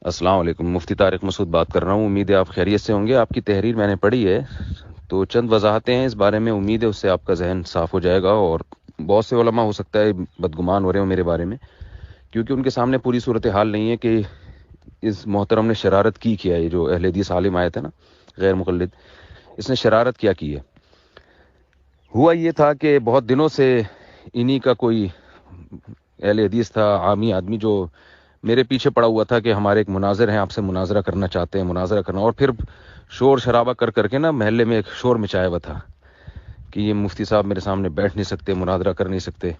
السلام علیکم، مفتی طارق مسعود بات کر رہا ہوں. امید ہے آپ خیریت سے ہوں گے. آپ کی تحریر میں نے پڑھی ہے تو چند وضاحتیں ہیں اس بارے میں. امید ہے اس سے آپ کا ذہن صاف ہو جائے گا. اور بہت سے علماء ہو سکتا ہے بدگمان ہو رہے ہوں میرے بارے میں، کیونکہ ان کے سامنے پوری صورتحال نہیں ہے کہ اس محترم نے شرارت کی کیا ہے. یہ جو اہل حدیث عالم آئے تھے نا، غیر مقلد، اس نے شرارت کیا کی ہے. ہوا یہ تھا کہ بہت دنوں سے انہی کا کوئی اہل حدیث تھا، عامی آدمی، جو میرے پیچھے پڑا ہوا تھا کہ ہمارے ایک مناظر ہیں، آپ سے مناظرہ کرنا چاہتے ہیں، مناظرہ کرنا. اور پھر شور شرابہ کر کر کے نا محلے میں ایک شور مچایا ہوا تھا کہ یہ مفتی صاحب میرے سامنے بیٹھ نہیں سکتے، مناظرہ کر نہیں سکتے.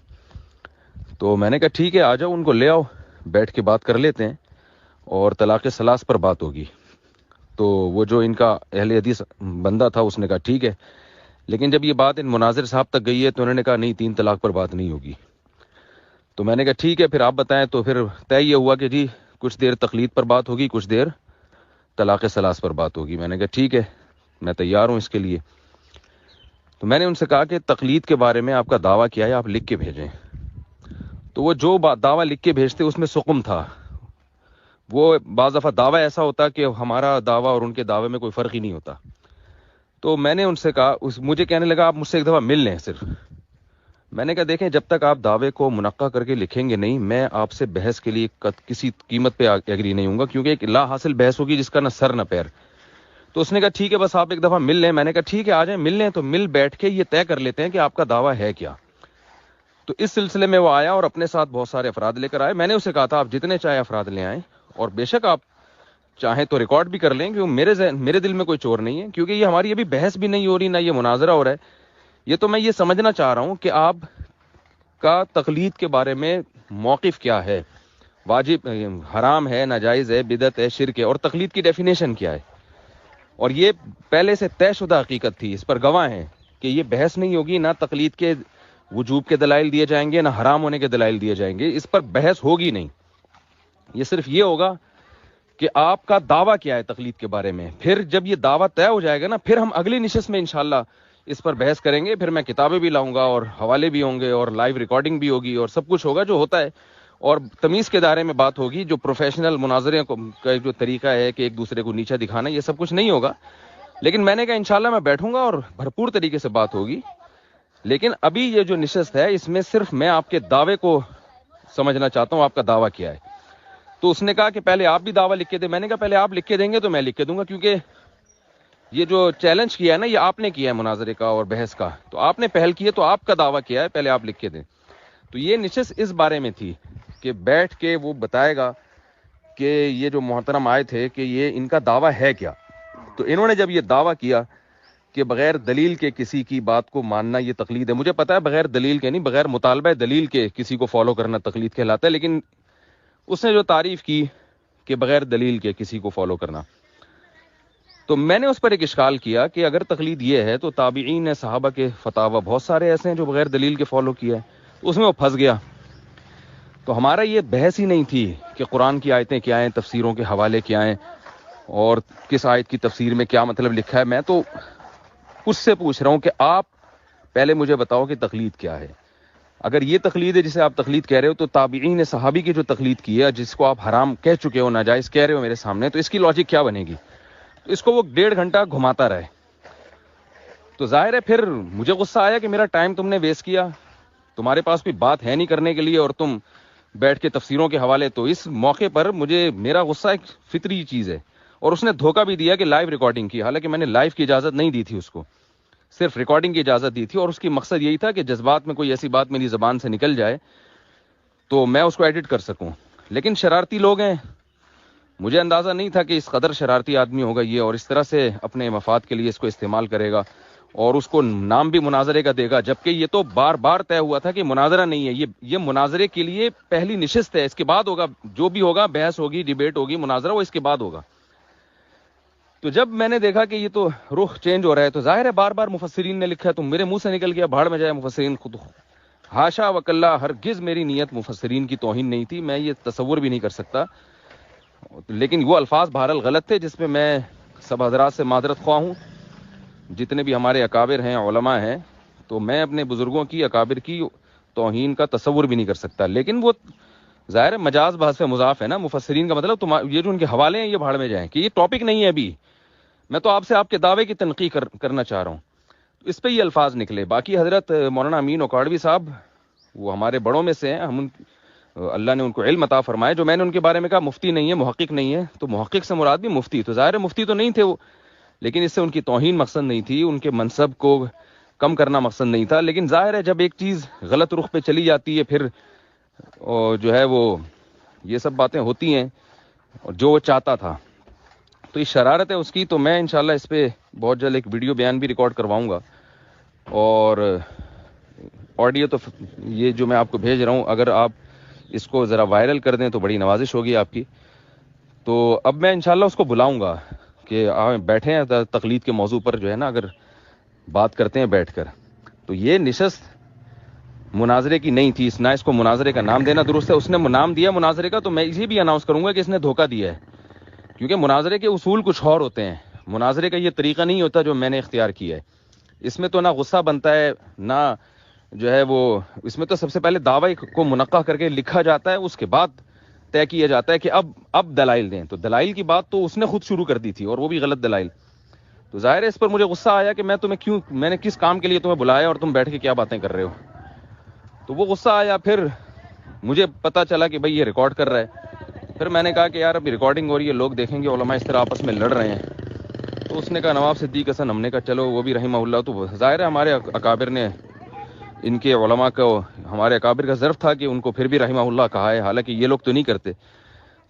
تو میں نے کہا ٹھیک ہے، آ جاؤ، ان کو لے آؤ، بیٹھ کے بات کر لیتے ہیں اور طلاق ثلاث پر بات ہوگی. تو وہ جو ان کا اہل حدیث بندہ تھا اس نے کہا ٹھیک ہے. لیکن جب یہ بات ان مناظر صاحب تک گئی ہے تو انہوں نے کہا نہیں، 3 طلاق پر بات نہیں ہوگی. تو میں نے کہا ٹھیک ہے، پھر آپ بتائیں. تو پھر طے یہ ہوا کہ جی کچھ دیر تقلید پر بات ہوگی، کچھ دیر طلاق ثلاث پر بات ہوگی. میں نے کہا ٹھیک ہے، میں تیار ہوں اس کے لیے. تو میں نے ان سے کہا کہ تقلید کے بارے میں آپ کا دعویٰ کیا ہے، آپ لکھ کے بھیجیں. تو وہ جو دعویٰ لکھ کے بھیجتے اس میں سقم تھا. وہ بعض دفعہ دعویٰ ایسا ہوتا کہ ہمارا دعویٰ اور ان کے دعوے میں کوئی فرق ہی نہیں ہوتا. تو میں نے ان سے کہا، مجھے کہنے لگا آپ مجھ سے ایک دفعہ مل لیں صرف. میں نے کہا دیکھیں، جب تک آپ دعوے کو منقع کر کے لکھیں گے نہیں، میں آپ سے بحث کے لیے کسی قیمت پہ ایگری نہیں ہوں گا، کیونکہ ایک لا حاصل بحث ہوگی جس کا نہ سر نہ پیر. تو اس نے کہا ٹھیک ہے، بس آپ ایک دفعہ مل لیں. میں نے کہا ٹھیک ہے، آ جائیں، مل لیں. تو مل بیٹھ کے یہ طے کر لیتے ہیں کہ آپ کا دعویٰ ہے کیا. تو اس سلسلے میں وہ آیا اور اپنے ساتھ بہت سارے افراد لے کر آئے. میں نے اسے کہا تھا آپ جتنے چاہے افراد لے آئیں، اور بے شک آپ چاہیں تو ریکارڈ بھی کر لیں، کیونکہ میرے دل میں کوئی چور نہیں ہے، کیونکہ یہ ہماری ابھی بحث بھی نہیں ہو رہی، نہ یہ مناظرہ ہو رہا ہے. یہ تو میں یہ سمجھنا چاہ رہا ہوں کہ آپ کا تقلید کے بارے میں موقف کیا ہے، واجب، حرام ہے، ناجائز ہے، بدعت ہے، شرک ہے، اور تقلید کی ڈیفینیشن کیا ہے. اور یہ پہلے سے طے شدہ حقیقت تھی، اس پر گواہ ہیں کہ یہ بحث نہیں ہوگی. نہ تقلید کے وجوب کے دلائل دیے جائیں گے، نہ حرام ہونے کے دلائل دیے جائیں گے. اس پر بحث ہوگی نہیں. یہ صرف یہ ہوگا کہ آپ کا دعویٰ کیا ہے تقلید کے بارے میں. پھر جب یہ دعویٰ طے ہو جائے گا نا، پھر ہم اگلی نشست میں انشاءاللہ اس پر بحث کریں گے. پھر میں کتابیں بھی لاؤں گا اور حوالے بھی ہوں گے اور لائیو ریکارڈنگ بھی ہوگی اور سب کچھ ہوگا جو ہوتا ہے. اور تمیز کے دائرے میں بات ہوگی. جو پروفیشنل مناظرے کا جو طریقہ ہے کہ ایک دوسرے کو نیچا دکھانا، یہ سب کچھ نہیں ہوگا. لیکن میں نے کہا انشاءاللہ میں بیٹھوں گا اور بھرپور طریقے سے بات ہوگی. لیکن ابھی یہ جو نشست ہے اس میں صرف میں آپ کے دعوے کو سمجھنا چاہتا ہوں، آپ کا دعویٰ کیا ہے. تو اس نے کہا کہ پہلے آپ بھی دعویٰ لکھ کے دیں. میں نے کہا پہلے آپ لکھ کے دیں گے تو میں لکھ کے دوں گا، کیونکہ یہ جو چیلنج کیا ہے نا، یہ آپ نے کیا ہے مناظرے کا اور بحث کا. تو آپ نے پہل کی ہے، تو آپ کا دعویٰ کیا ہے پہلے آپ لکھ کے دیں. تو یہ نشست اس بارے میں تھی کہ بیٹھ کے وہ بتائے گا کہ یہ جو محترم آئے تھے کہ یہ ان کا دعویٰ ہے کیا. تو انہوں نے جب یہ دعویٰ کیا کہ بغیر دلیل کے کسی کی بات کو ماننا یہ تقلید ہے. مجھے پتا ہے بغیر دلیل کے نہیں، بغیر مطالبہ دلیل کے کسی کو فالو کرنا تقلید کہلاتا ہے. لیکن اس نے جو تعریف کی کہ بغیر دلیل کے کسی کو فالو کرنا، تو میں نے اس پر ایک اشکال کیا کہ اگر تقلید یہ ہے تو تابعین صحابہ کے فتاوی بہت سارے ایسے ہیں جو بغیر دلیل کے فالو کیا ہے. تو اس میں وہ پھنس گیا. تو ہمارا یہ بحث ہی نہیں تھی کہ قرآن کی آیتیں کیا ہیں، تفسیروں کے حوالے کیا ہیں، اور کس آیت کی تفسیر میں کیا مطلب لکھا ہے. میں تو اس سے پوچھ رہا ہوں کہ آپ پہلے مجھے بتاؤ کہ تقلید کیا ہے. اگر یہ تقلید ہے جسے آپ تقلید کہہ رہے ہو، تو تابعین صحابی کی جو تقلید کی ہے، جس کو آپ حرام کہہ چکے ہو، ناجائز کہہ رہے ہو میرے سامنے، تو اس کی لاجک کیا بنے گی. تو اس کو وہ 1.5 گھنٹہ گھماتا رہے. تو ظاہر ہے پھر مجھے غصہ آیا کہ میرا ٹائم تم نے ویسٹ کیا، تمہارے پاس کوئی بات ہے نہیں کرنے کے لیے، اور تم بیٹھ کے تفسیروں کے حوالے. تو اس موقع پر میرا غصہ ایک فطری چیز ہے. اور اس نے دھوکہ بھی دیا کہ لائیو ریکارڈنگ کی، حالانکہ میں نے لائیو کی اجازت نہیں دی تھی، اس کو صرف ریکارڈنگ کی اجازت دی تھی. اور اس کی مقصد یہی تھا کہ جذبات میں کوئی ایسی بات میری زبان سے نکل جائے تو میں اس کو ایڈٹ کر سکوں. لیکن شرارتی لوگ ہیں، مجھے اندازہ نہیں تھا کہ اس قدر شرارتی آدمی ہوگا یہ، اور اس طرح سے اپنے مفاد کے لیے اس کو استعمال کرے گا، اور اس کو نام بھی مناظرے کا دے گا. جبکہ یہ تو بار بار طے ہوا تھا کہ مناظرہ نہیں ہے، یہ مناظرے کے لیے پہلی نشست ہے. اس کے بعد ہوگا جو بھی ہوگا، بحث ہوگی، ڈیبیٹ ہوگی، مناظرہ وہ اس کے بعد ہوگا. تو جب میں نے دیکھا کہ یہ تو رخ چینج ہو رہا ہے، تو ظاہر ہے بار بار مفسرین نے لکھا، تو میرے منہ سے نکل گیا بھاڑ میں جائے مفسرین. خود حاشا وکلا، ہرگز میری نیت مفسرین کی توہین نہیں تھی، میں یہ تصور بھی نہیں کر سکتا. لیکن وہ الفاظ بہرحال غلط تھے، جس پہ میں سب حضرات سے معذرت خواہ ہوں. جتنے بھی ہمارے اکابر ہیں، علماء ہیں، تو میں اپنے بزرگوں کی، اکابر کی توہین کا تصور بھی نہیں کر سکتا. لیکن وہ ظاہر ہے مجاز بحث مضاف ہے نا، مفسرین کا مطلب یہ جو ان کے حوالے ہیں یہ بھاڑ میں جائیں، کہ یہ ٹاپک نہیں ہے ابھی، میں تو آپ سے آپ کے دعوے کی تنقید کرنا چاہ رہا ہوں، اس پہ یہ الفاظ نکلے۔ باقی حضرت مولانا امین اوکاڑوی صاحب وہ ہمارے بڑوں میں سے ہیں، اللہ نے ان کو علم عطا فرمائے۔ جو میں نے ان کے بارے میں کہا مفتی نہیں ہے، محقق نہیں ہے، تو محقق سے مراد بھی مفتی، تو ظاہر ہے مفتی تو نہیں تھے وہ، لیکن اس سے ان کی توہین مقصد نہیں تھی، ان کے منصب کو کم کرنا مقصد نہیں تھا۔ لیکن ظاہر ہے جب ایک چیز غلط رخ پہ چلی جاتی ہے پھر جو ہے وہ یہ سب باتیں ہوتی ہیں، اور جو وہ چاہتا تھا تو یہ شرارت ہے اس کی۔ تو میں انشاءاللہ اس پہ بہت جلد ایک ویڈیو بیان بھی ریکارڈ کرواؤں گا، اور آڈیو تو یہ جو میں آپ کو بھیج رہا ہوں، اگر آپ اس کو ذرا وائرل کر دیں تو بڑی نوازش ہوگی آپ کی۔ تو اب میں انشاءاللہ اس کو بلاؤں گا کہ بیٹھیں ہیں تقلید کے موضوع پر، جو ہے نا اگر بات کرتے ہیں بیٹھ کر۔ تو یہ نشست مناظرے کی نہیں تھی، نہ اس کو مناظرے کا نام دینا درست ہے۔ اس نے نام دیا مناظرے کا، تو میں اسی بھی اناؤنس کروں گا کہ اس نے دھوکہ دیا ہے، کیونکہ مناظرے کے اصول کچھ اور ہوتے ہیں، مناظرے کا یہ طریقہ نہیں ہوتا جو میں نے اختیار کیا ہے۔ اس میں تو نہ غصہ بنتا ہے، نہ جو ہے وہ، اس میں تو سب سے پہلے دعوی کو منقح کر کے لکھا جاتا ہے، اس کے بعد طے کیا جاتا ہے کہ اب دلائل دیں۔ تو دلائل کی بات تو اس نے خود شروع کر دی تھی، اور وہ بھی غلط دلائل۔ تو ظاہر ہے اس پر مجھے غصہ آیا کہ میں نے کس کام کے لیے تمہیں بلایا اور تم بیٹھ کے کیا باتیں کر رہے ہو۔ تو وہ غصہ آیا، پھر مجھے پتا چلا کہ بھئی یہ ریکارڈ کر رہا ہے، پھر میں نے کہا کہ یار ابھی ریکارڈنگ ہو رہی ہے، لوگ دیکھیں گے، علماء اس طرح آپس میں لڑ رہے ہیں۔ تو اس نے کہا نواب صدیق حسن، ہم نے کہا چلو وہ بھی رحمہ اللہ، تو ظاہر ہے ہمارے اکابر نے ان کے علماء کو، ہمارے اکابر کا ظرف تھا کہ ان کو پھر بھی رحمہ اللہ کہا ہے، حالانکہ یہ لوگ تو نہیں کرتے۔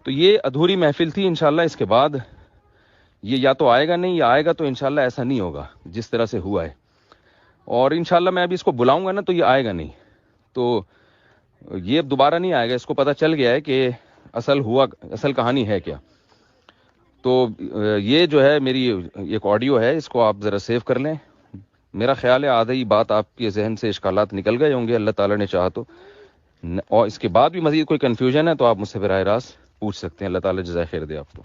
تو یہ ادھوری محفل تھی، انشاءاللہ اس کے بعد یہ یا تو آئے گا نہیں، یا آئے گا تو انشاءاللہ ایسا نہیں ہوگا جس طرح سے ہوا ہے، اور انشاءاللہ میں ابھی اس کو بلاؤں گا نا تو یہ آئے گا نہیں، تو یہ دوبارہ نہیں آئے گا، اس کو پتہ چل گیا ہے کہ اصل کہانی ہے کیا۔ تو یہ جو ہے میری ایک آڈیو ہے، اس کو آپ ذرا سیو کر لیں۔ میرا خیال ہے آدھی بات آپ کے ذہن سے اشکالات نکل گئے ہوں گے، اللہ تعالیٰ نے چاہا تو، اور اس کے بعد بھی مزید کوئی کنفیوژن ہے تو آپ مجھ سے براہ راست پوچھ سکتے ہیں۔ اللہ تعالیٰ جزائے خیر دے آپ کو۔